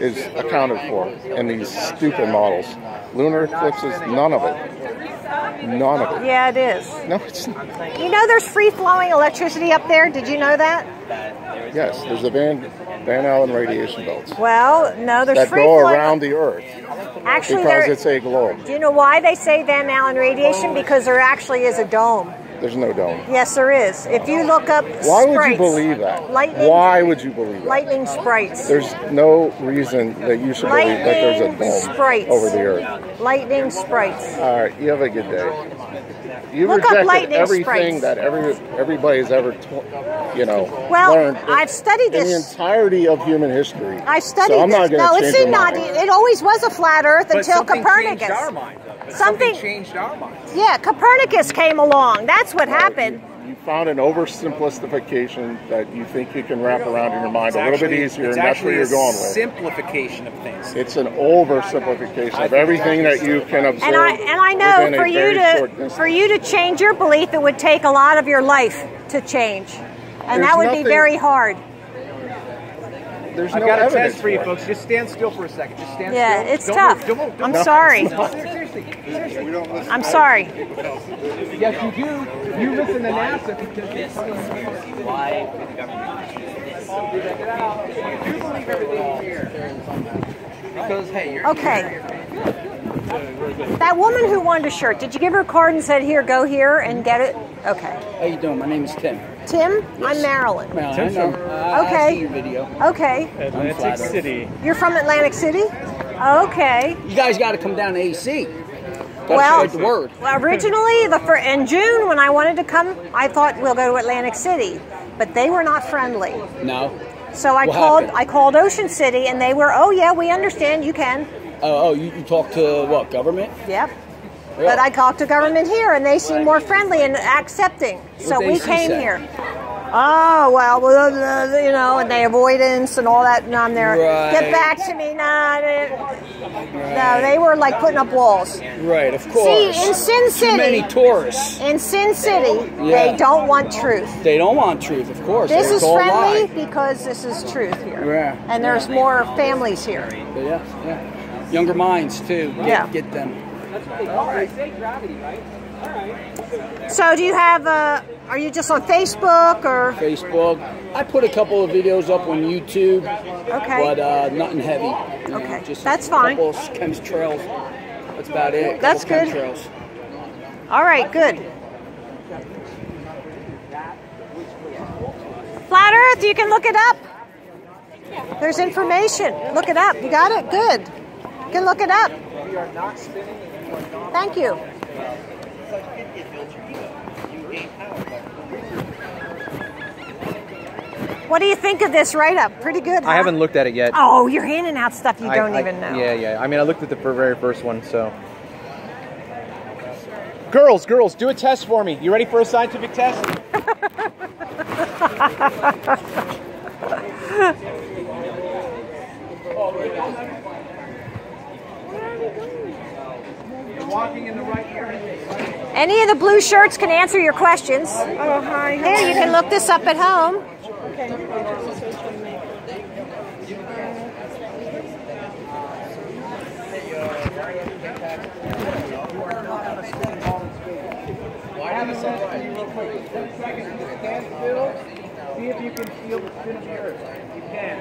[SPEAKER 11] is accounted for in these stupid models. Lunar eclipses, none of it. None of it.
[SPEAKER 1] Yeah, it is.
[SPEAKER 11] No, it's not.
[SPEAKER 1] You know there's free-flowing electricity up there? Did you know that?
[SPEAKER 11] Yes, there's the Van Allen radiation belts
[SPEAKER 1] Well, no, there's
[SPEAKER 11] that go
[SPEAKER 1] free-flowing.
[SPEAKER 11] around the Earth
[SPEAKER 1] Actually,
[SPEAKER 11] because
[SPEAKER 1] there.
[SPEAKER 11] it's a globe.
[SPEAKER 1] Do you know why they say Van Allen radiation? Because there actually is a dome.
[SPEAKER 11] There's no dome.
[SPEAKER 1] Yes, there is. If you look up
[SPEAKER 11] Why would
[SPEAKER 1] sprites,
[SPEAKER 11] you believe that?
[SPEAKER 1] Lightning,
[SPEAKER 11] Why would you believe that?
[SPEAKER 1] lightning sprites.
[SPEAKER 11] There's no reason that you should believe that there's a
[SPEAKER 1] Lightning
[SPEAKER 11] dome
[SPEAKER 1] sprites.
[SPEAKER 11] over the Earth.
[SPEAKER 1] Lightning sprites.
[SPEAKER 11] All right, you have a good day. You
[SPEAKER 1] Look up
[SPEAKER 11] rejected
[SPEAKER 1] lightning
[SPEAKER 11] everything
[SPEAKER 1] sprites.
[SPEAKER 11] that everybody's ever,
[SPEAKER 1] Well,
[SPEAKER 11] learned.
[SPEAKER 1] I've studied
[SPEAKER 11] in the
[SPEAKER 1] this.
[SPEAKER 11] entirety of human history.
[SPEAKER 1] I studied
[SPEAKER 11] so I'm not
[SPEAKER 1] this.
[SPEAKER 11] going
[SPEAKER 1] No,
[SPEAKER 11] to
[SPEAKER 1] it's
[SPEAKER 11] change
[SPEAKER 1] not.
[SPEAKER 11] your mind.
[SPEAKER 1] It always was a flat Earth
[SPEAKER 12] But
[SPEAKER 1] until
[SPEAKER 12] something
[SPEAKER 1] Copernicus.
[SPEAKER 12] changed our mind.
[SPEAKER 1] Something
[SPEAKER 12] changed our minds.
[SPEAKER 1] Yeah, Copernicus came along. That's what happened.
[SPEAKER 11] You found an oversimplification that you think you can wrap around in your mind a little bit easier, and that's where you're going with.
[SPEAKER 12] Simplification of things.
[SPEAKER 11] It's an oversimplification of everything that you can observe.
[SPEAKER 1] And I know
[SPEAKER 11] within
[SPEAKER 1] for
[SPEAKER 11] a
[SPEAKER 1] you
[SPEAKER 11] very short
[SPEAKER 1] to
[SPEAKER 11] distance.
[SPEAKER 1] change your belief, it would take a lot of your life to change, and that would be very hard.
[SPEAKER 11] There's
[SPEAKER 12] I've
[SPEAKER 11] no
[SPEAKER 12] got a
[SPEAKER 11] evidence
[SPEAKER 12] test for you,
[SPEAKER 11] it.
[SPEAKER 12] folks. Just stand still for a second. Just stand
[SPEAKER 1] Yeah,
[SPEAKER 12] still.
[SPEAKER 1] it's
[SPEAKER 12] Don't
[SPEAKER 1] tough.
[SPEAKER 12] move. Don't move. Don't
[SPEAKER 1] I'm
[SPEAKER 12] move.
[SPEAKER 1] sorry.
[SPEAKER 12] Seriously.
[SPEAKER 1] I'm sorry.
[SPEAKER 12] Yes, you do. You listen to NASA because it's why the government. You believe everything here. Because, hey, you're
[SPEAKER 1] Okay. That woman who wanted a shirt, did you give her a card and said, here, go here and get it? Okay.
[SPEAKER 14] How you doing? My name is Tim.
[SPEAKER 1] Tim? I'm Marilyn.
[SPEAKER 14] I know. I
[SPEAKER 1] Okay.
[SPEAKER 14] see your video.
[SPEAKER 1] Okay.
[SPEAKER 6] Atlantic City.
[SPEAKER 1] You're from Atlantic City? Okay.
[SPEAKER 14] You guys got to come down to AC.
[SPEAKER 1] Well,
[SPEAKER 14] Spread the word.
[SPEAKER 1] originally, in June when I wanted to come, I thought we'll go to Atlantic City, but they were not friendly.
[SPEAKER 14] No.
[SPEAKER 1] So I called Ocean City, and they were, oh yeah, we understand, you can.
[SPEAKER 14] You talked to what, government?
[SPEAKER 1] Yep. But I talked to government here, and they seem more friendly and accepting. So
[SPEAKER 14] What'd
[SPEAKER 1] we
[SPEAKER 14] AC
[SPEAKER 1] came
[SPEAKER 14] say?
[SPEAKER 1] here. Oh, well, you know, and they avoidance and all that, and I'm there.
[SPEAKER 14] Right.
[SPEAKER 1] Get back to me, no, they were like putting up walls.
[SPEAKER 14] Right, of course.
[SPEAKER 1] See, in Sin City,
[SPEAKER 14] Too many tourists.
[SPEAKER 1] In Sin City,
[SPEAKER 14] Yeah.
[SPEAKER 1] they don't want truth.
[SPEAKER 14] They don't want truth, of course.
[SPEAKER 1] This
[SPEAKER 14] It's
[SPEAKER 1] is
[SPEAKER 14] all
[SPEAKER 1] friendly
[SPEAKER 14] lie.
[SPEAKER 1] because this is truth here.
[SPEAKER 14] Yeah.
[SPEAKER 1] And there's more families here.
[SPEAKER 14] But yeah. Younger minds, too. Get them.
[SPEAKER 7] All right, say gravity, right? All right.
[SPEAKER 1] So do you have, are you just on Facebook or?
[SPEAKER 14] Facebook, I put a couple of videos up on YouTube.
[SPEAKER 1] Okay.
[SPEAKER 14] But nothing heavy.
[SPEAKER 1] Okay.
[SPEAKER 14] Just
[SPEAKER 1] that's fine.
[SPEAKER 14] A couple of chemtrails. That's about it.
[SPEAKER 1] That's good.
[SPEAKER 14] Chemtrails.
[SPEAKER 1] All right, good. Flat Earth, you can look it up. There's information. Look it up. You got it? Good. You can look it up. Thank you. What do you think of this write-up? Pretty good, huh?
[SPEAKER 15] I haven't looked at it yet.
[SPEAKER 1] Oh, you're handing out stuff you don't even know.
[SPEAKER 15] Yeah. I mean, I looked at the very first one, so. Girls, do a test for me. You ready for a scientific test?
[SPEAKER 14] Walking in the right area.
[SPEAKER 1] Any of the blue shirts can answer your questions.
[SPEAKER 13] Oh, hi.
[SPEAKER 1] Here, you can look this up at home.
[SPEAKER 13] Okay.
[SPEAKER 14] See if you can feel the spin of the earth. You can.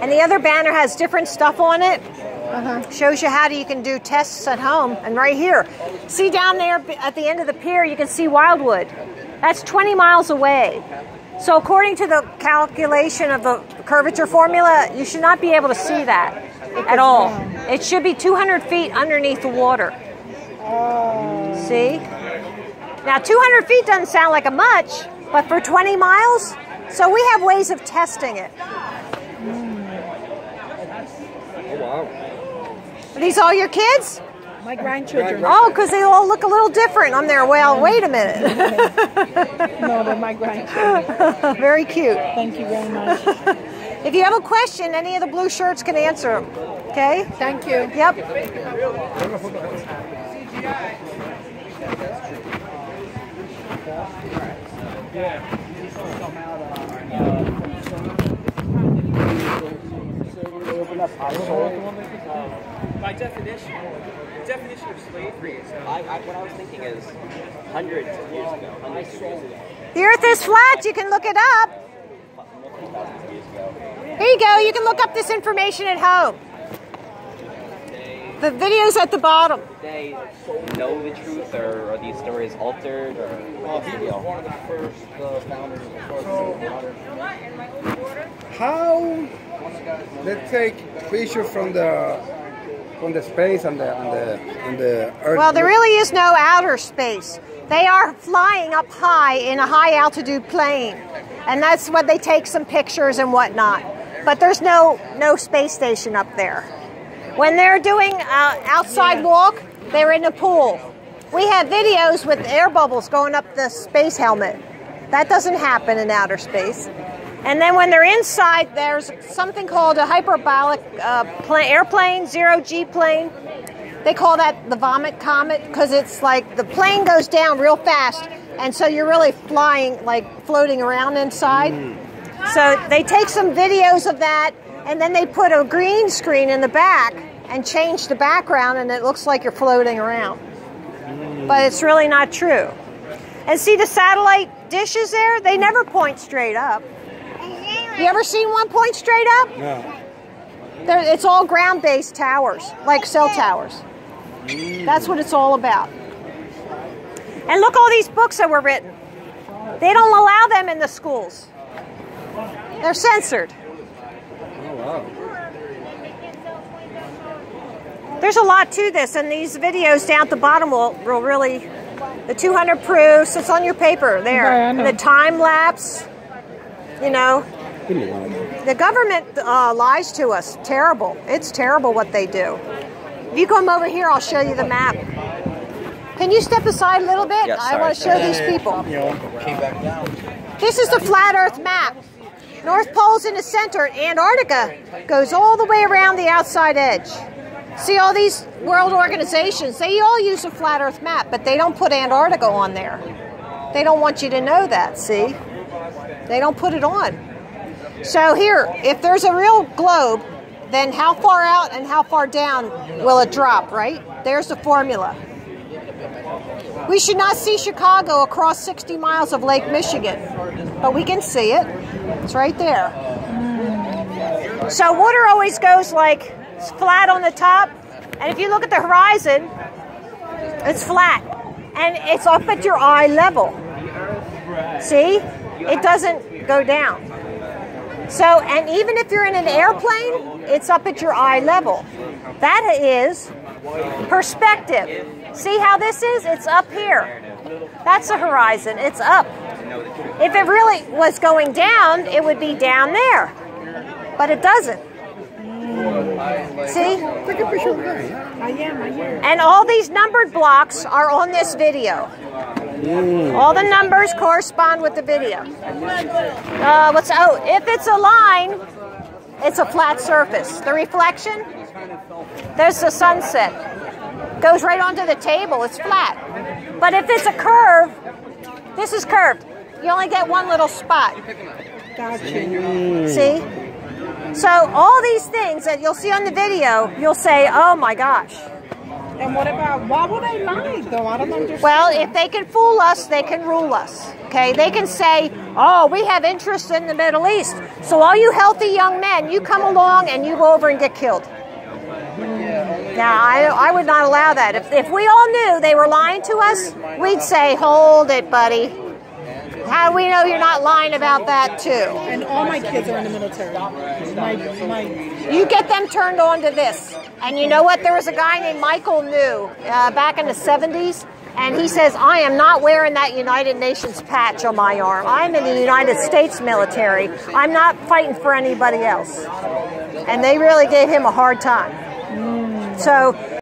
[SPEAKER 1] And the other banner has different stuff on it. Shows you how you can do tests at home. And right here, see down there at the end of the pier, you can see Wildwood. That's 20 miles away. So according to the calculation of the curvature formula, you should not be able to see that at all. It should be 200 feet underneath the water. See? Now 200 feet doesn't sound like a much, but for 20 miles, so we have ways of testing it.
[SPEAKER 15] Oh, wow.
[SPEAKER 1] Are these all your kids?
[SPEAKER 13] My grandchildren.
[SPEAKER 1] Oh, because they all look a little different on there. Well, wait a minute.
[SPEAKER 13] No, they're my grandchildren.
[SPEAKER 1] Very cute.
[SPEAKER 13] Thank you very much.
[SPEAKER 1] If you have a question, any of the blue shirts can answer them. Okay?
[SPEAKER 13] Thank you.
[SPEAKER 1] Yep.
[SPEAKER 7] By definition of slavery is what I was thinking is hundreds of years ago.
[SPEAKER 1] The earth is flat. You can look it up. Here you go. You can look up this information at home. The video's at the bottom.
[SPEAKER 16] Do they know the truth, or are these stories altered, or what's the deal?
[SPEAKER 12] One of the first founders of how they take pictures from the space and the Earth?
[SPEAKER 1] Well, there really is no outer space. They are flying up high in a high altitude plane, and that's when they take some pictures and whatnot. But there's no space station up there. When they're doing outside walk, they're in the pool. We have videos with air bubbles going up the space helmet. That doesn't happen in outer space. And then when they're inside, there's something called a hyperbolic airplane, zero-G plane. They call that the vomit comet because it's like the plane goes down real fast, and so you're really flying, like floating around inside. So they take some videos of that, and then they put a green screen in the back and change the background, and it looks like you're floating around. But it's really not true. And see the satellite dishes there? They never point straight up. You ever seen one point straight up?
[SPEAKER 12] No.
[SPEAKER 1] It's all ground-based towers, like cell towers. That's what it's all about. And look, all these books that were written. They don't allow them in the schools. They're censored.
[SPEAKER 12] Oh, wow.
[SPEAKER 1] There's a lot to this, and these videos down at the bottom will really, the 200 proofs, it's on your paper there.
[SPEAKER 13] Yeah,
[SPEAKER 1] and the time lapse, you know. The government lies to us. Terrible. It's terrible what they do. If you come over here, I'll show you the map. Can you step aside a little bit?
[SPEAKER 16] Yes,
[SPEAKER 1] I want to show these people.
[SPEAKER 12] Came back down.
[SPEAKER 1] This is the flat Earth map. North Pole's in the center. Antarctica goes all the way around the outside edge. See all these world organizations, they all use a flat Earth map, but they don't put Antarctica on there. They don't want you to know that, see? They don't put it on. So here, if there's a real globe, then how far out and how far down will it drop, right? There's the formula. We should not see Chicago across 60 miles of Lake Michigan, but we can see it. It's right there. So water always goes like flat on the top, and if you look at the horizon, it's flat, and it's up at your eye level. See? It doesn't go down. So, and even if you're in an airplane, it's up at your eye level. That is perspective. See how this is? It's up here. That's the horizon. It's up. If it really was going down, it would be down there. But it doesn't. See?
[SPEAKER 13] Take a picture of that. I am.
[SPEAKER 1] And all these numbered blocks are on this video. All the numbers correspond with the video. If it's a line, it's a flat surface. The reflection, there's the sunset. Goes right onto the table, it's flat. But if it's a curve, this is curved. You only get one little spot.
[SPEAKER 13] Gotcha.
[SPEAKER 1] See? So all these things that you'll see on the video, you'll say, oh my gosh.
[SPEAKER 13] And what about, why would they lie though? I don't understand.
[SPEAKER 1] Well, if they can fool us, they can rule us. Okay, they can say, oh, we have interest in the Middle East. So all you healthy young men, you come along and you go over and get killed. Now, I would not allow that. If we all knew they were lying to us, we'd say, hold it, buddy. How do we know you're not lying about that, too?
[SPEAKER 13] And all my kids are in the military.
[SPEAKER 1] You get them turned on to this. And you know what? There was a guy named Michael New back in the 70s. And he says, I am not wearing that United Nations patch on my arm. I'm in the United States military. I'm not fighting for anybody else. And they really gave him a hard time. So